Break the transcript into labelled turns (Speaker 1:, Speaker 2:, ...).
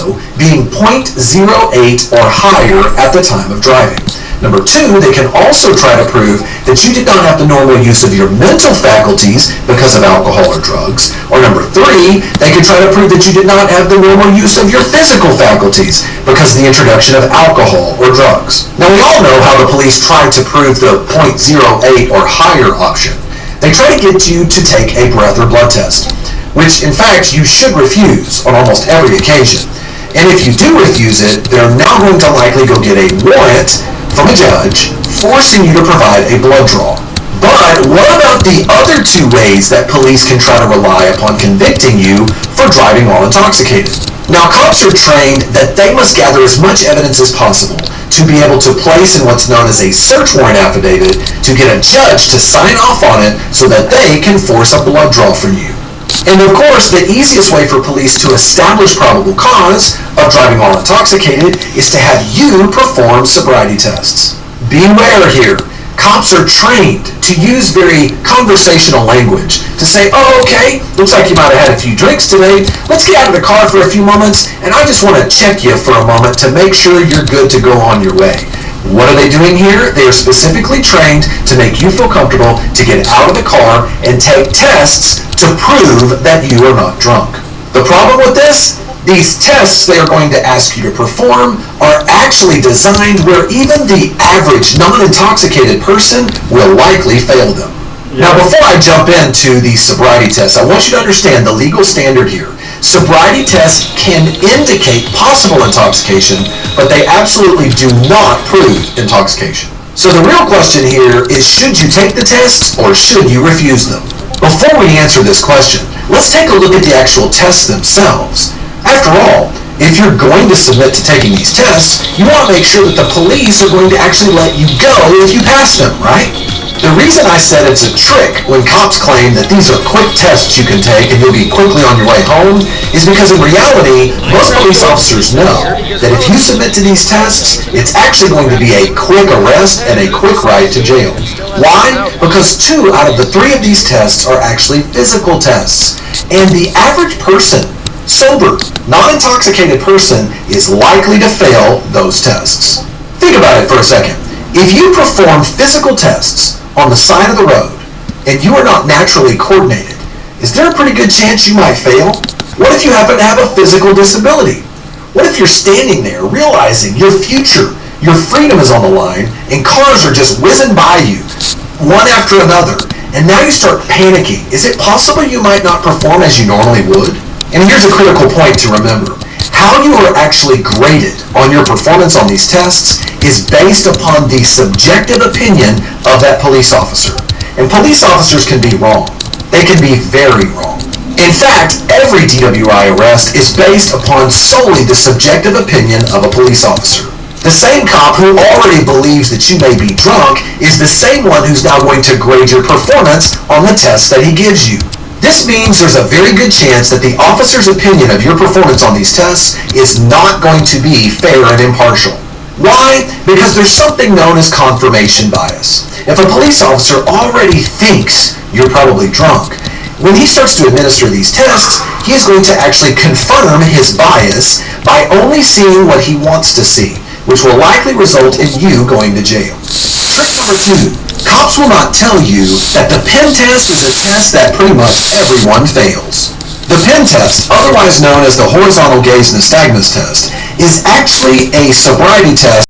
Speaker 1: though, being .08 or higher at the time of driving. Number 2, they can also try to prove that you did not have the normal use of your mental faculties because of alcohol or drugs. Or number 3, they can try to prove that you did not have the normal use of your physical faculties because of the introduction of alcohol or drugs. Now we all know how the police tried to prove the .08 or higher option. They try to get you to take a breath or blood test, which in fact you should refuse on almost every occasion. And if you do refuse it, they're now going to likely go get a warrant from a judge forcing you to provide a blood draw. But what about the other 2 ways that police can try to rely upon convicting you for driving while intoxicated? Now, cops are trained that they must gather as much evidence as possible to be able to place in what's known as a search warrant affidavit to get a judge to sign off on it so that they can force a blood draw from you. And of course, the easiest way for police to establish probable cause of driving while intoxicated is to have you perform sobriety tests. Beware here. Cops are trained to use very conversational language to say, oh, okay, looks like you might have had a few drinks today. Let's get out of the car for a few moments, and I just want to check you for a moment to make sure you're good to go on your way. What are they doing here? They are specifically trained to make you feel comfortable to get out of the car and take tests to prove that you are not drunk. The problem with this? These tests they are going to ask you to perform are actually designed where even the average non-intoxicated person will likely fail them. Now, before I jump into the sobriety test, I want you to understand the legal standard here. Sobriety tests can indicate possible intoxication, but they absolutely do not prove intoxication. So the real question here is, should you take the tests or should you refuse them? Before we answer this question, let's take a look at the actual tests themselves. After all, if you're going to submit to taking these tests, you want to make sure that the police are going to actually let you go if you pass them, right? The reason I said it's a trick when cops claim that these are quick tests you can take and you'll be quickly on your way home is because in reality, most police officers know that if you submit to these tests, it's actually going to be a quick arrest and a quick ride to jail. Why? Because 2 out of the 3 of these tests are actually physical tests. And the average person, sober, non-intoxicated person, is likely to fail those tests. Think about it for a second. If you perform physical tests on the side of the road and you are not naturally coordinated, is there a pretty good chance you might fail? What if you happen to have a physical disability? What if you're standing there realizing your future, your freedom is on the line, and cars are just whizzing by you, one after another, and now you start panicking? Is it possible you might not perform as you normally would? And here's a critical point to remember. How you are actually graded on your performance on these tests is based upon the subjective opinion of that police officer. And police officers can be wrong. They can be very wrong. In fact, every DWI arrest is based upon solely the subjective opinion of a police officer. The same cop who already believes that you may be drunk is the same one who's now going to grade your performance on the test that he gives you. This means there's a very good chance that the officer's opinion of your performance on these tests is not going to be fair and impartial. Why? Because there's something known as confirmation bias. If a police officer already thinks you're probably drunk, when he starts to administer these tests, he is going to actually confirm his bias by only seeing what he wants to see, which will likely result in you going to jail. Number 2. Cops will not tell you that the pen test is a test that pretty much everyone fails. The pen test, otherwise known as the horizontal gaze nystagmus test, is actually a sobriety test